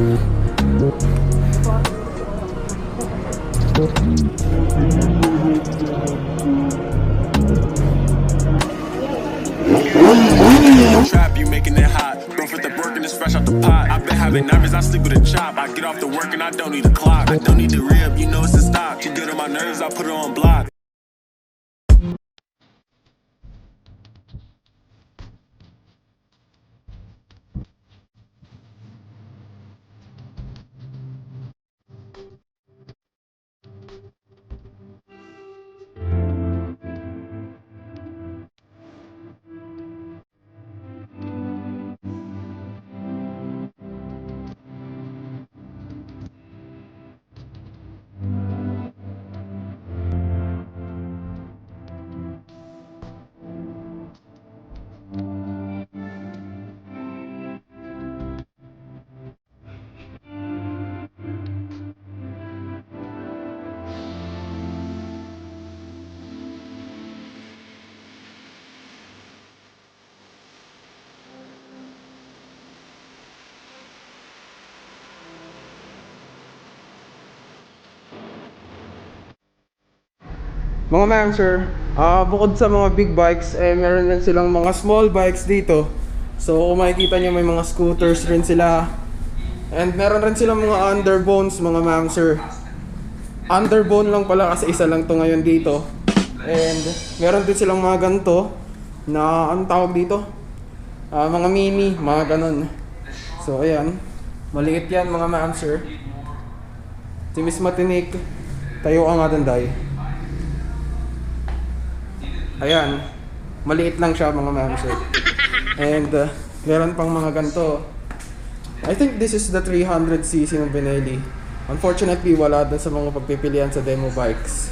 Trap, you making it hot. Don't put the work and it's fresh out the pot. I've been having nightmares, I sleep with a chop. I get off the work and I don't need a clock. I don't need the rib, you know it's a stop. She get on my nerves, I put her on block. Mga ma'am sir, bukod sa mga big bikes, meron din silang mga small bikes dito. So kung makikita nyo, may mga scooters rin sila. And meron rin silang mga underbones, mga ma'am sir. Underbone lang pala kasi isa lang to ngayon dito. And meron din silang mga ganito na, anong tawag dito? Mga mini, mga ganon. So ayan, maliit yan mga ma'am sir. Si Miss Matinik, tayo ang atanday. Ayan, maliit lang siya mga ma'am sir. And meron pang mga ganito. I think this is the 300cc ng Benelli. Unfortunately, wala doon sa mga pagpipilian sa demo bikes.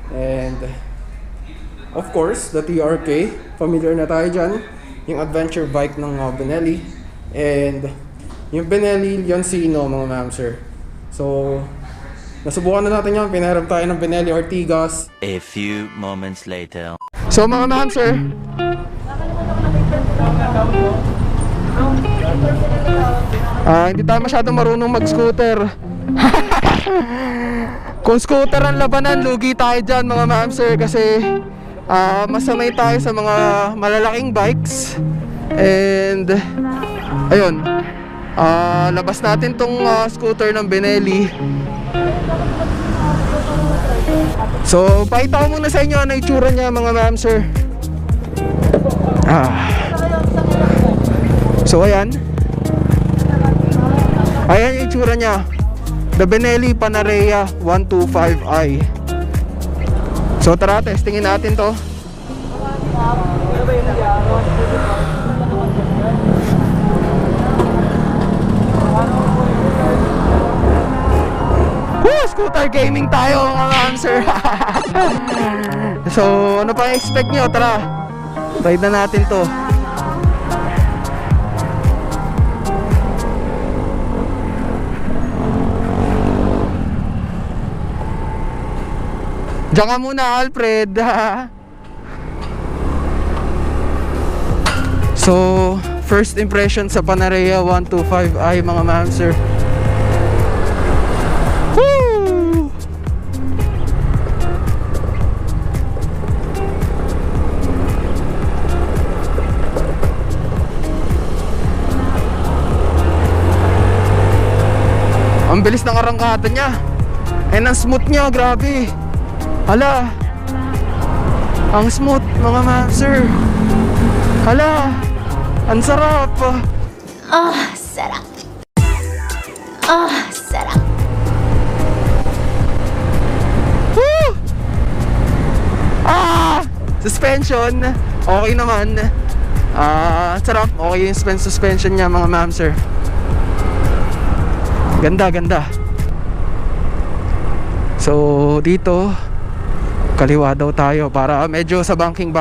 And of course, the TRK, familiar na tayo dyan. Yung adventure bike ng Benelli. And yung Benelli Leoncino mga ma'am sir. So nasubukan na natin yan. Pinahiram tayo ng Benelli Ortigas. A few moments later. So mga ma'am sir, hindi tayo masyadong marunong mag-scooter. Kung scooter ang labanan, lugi tayo dyan mga ma'am sir. Kasi masanay tayo sa mga malalaking bikes. And ayun, labas natin tong scooter ng Benelli. So, pakita ko muna sa inyo ano itsura niya mga ma'am sir. So, ayan. Ayan yung itsura niya. The Benelli Panarea 125i. So, tara, testingin natin to. Scooter gaming tayo mga ma'am sir. So ano pa expect nyo? Tara, ride na natin to. Diyan ka muna Alfred. So first impression sa Panarea 125i mga ma'am sir. Ang bilis ng arangkada niya. And ang smooth niya, grabe. Hala, ang smooth mga ma'am sir. Hala, ang sarap. Sarap. Sarap. Woo! Suspension, okay naman. Sarap, okay yung suspension niya mga ma'am sir. Ganda, ganda. So dito kaliwa daw tayo para medyo sa banking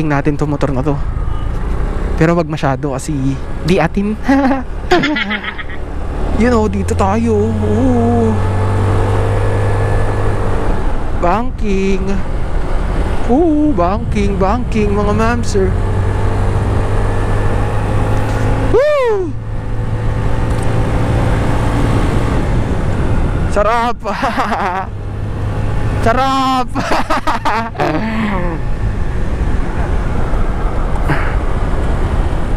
natin to motor na to. Pero wag masyado kasi di atin. You know, dito tayo. Ooh. Banking. Banking mga ma'am sir. Woo! Sarap! Sarap!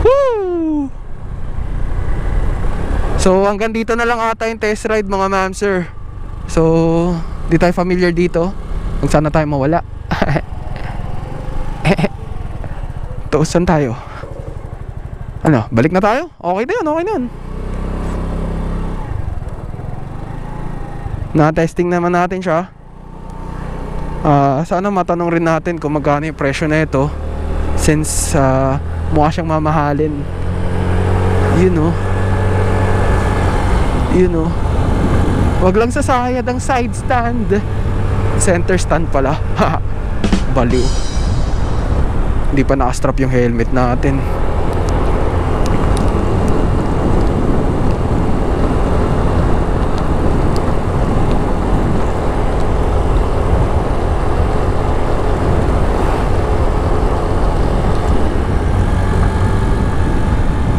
Woo! So hanggang dito na lang ata yung test ride mga ma'am sir. So di tayo familiar dito. Kung sana tayo mawala. Tuusan tayo. Ano, balik na tayo? Okay na yun, okay na yun. Na-testing naman natin siya. Sana matanong rin natin kung magkano yung presyo na ito. Since mukha siyang mamahalin. You know. Wag lang sasayad ang side stand. Center stand pala. Baliw. Hindi pa nakastrap yung helmet natin.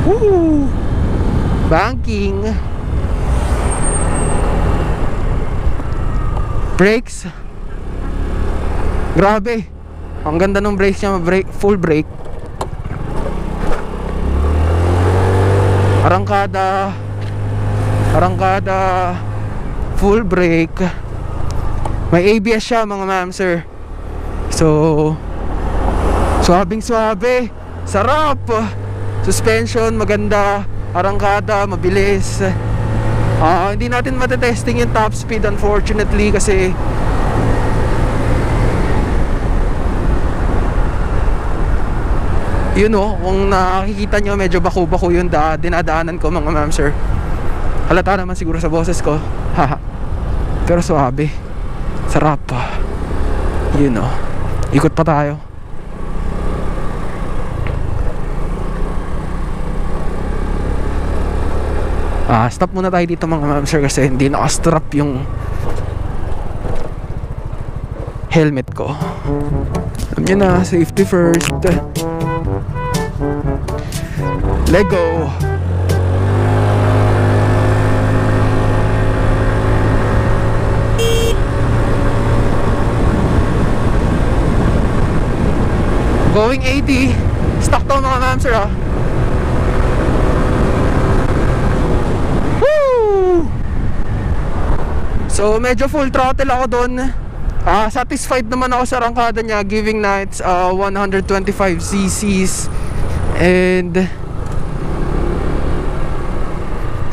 Woo! Banking. Brakes. Grabe. Ang ganda ng brakes niya, full brake. Arangkada, full brake. May ABS siya mga ma'am sir. So, suabing suabe. Sarap. Suspension maganda. Arangkada mabilis. Hindi natin matetesting yung top speed unfortunately kasi kung nakikita nyo medyo bako-bako yung dinadaanan ko mga ma'am sir. Halata naman siguro sa boses ko. Pero suabe. Sarap. Ikot pa tayo. Stop muna tayo dito mga ma'am sir kasi hindi nakastrap yung helmet ko. Alam nyo na, safety first. Lego. Going 80. Stuck to mga ma'am sir Woo! So medyo full throttle ako doon. Satisfied naman ako sa arangkada niya, giving nights 125 cc's and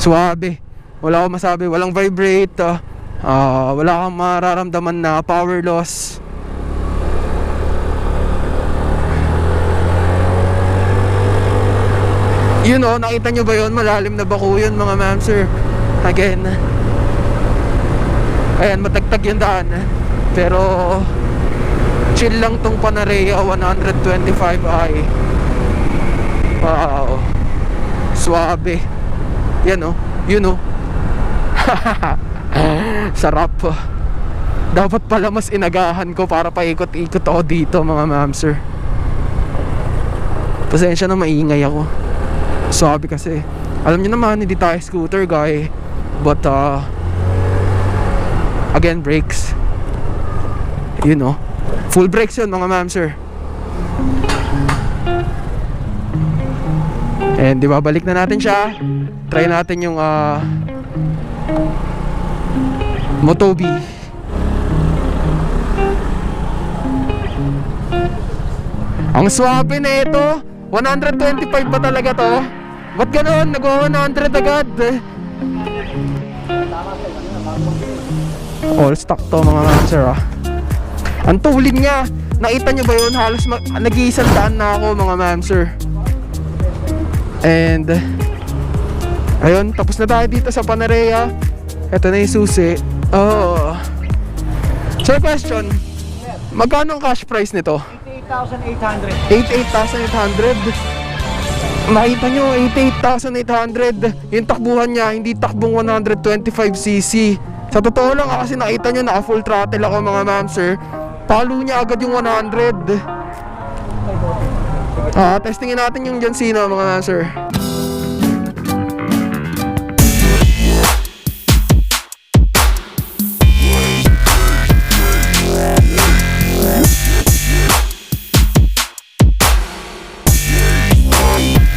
suabe. Wala akong masabi, walang vibrate, wala kang mararamdaman na power loss. Nakita nyo ba yun? Malalim na bako yun mga ma'am sir. Again, ayan, matagtag yung daan. Pero chill lang tong Panarea 125i. Wow, suabe. Yan sarap. Dapat pala mas inagahan ko para paikot-ikot ako dito mga ma'am sir. Pasensya na maingay ako. Suabe kasi. Alam niyo naman hindi tayo scooter guy. But again, brakes. Full brakes yun mga ma'am sir. And di ba balik na natin siya. Try natin yung Motobi. Ang swabe na ito. 125 ba talaga to? Ba't ganoon? Nag-100 agad. All stock to mga ma'am sir Ang tulig niya. Nakita nyo ba yun? Halos nag-iisang daan na ako mga ma'am sir. And ayun, tapos na tayo dito sa Panarea. Ito na yung susi. So question, magkano ang cash price nito? 88,800. Nakita nyo, 88,800. Yung takbuhan niya, hindi takbong 125cc. Sa totoo lang kasi nakita nyo, naka full throttle ako mga ma'am sir. Palo niya agad yung 100. Testingin natin yung John Cena mga ma'am sir.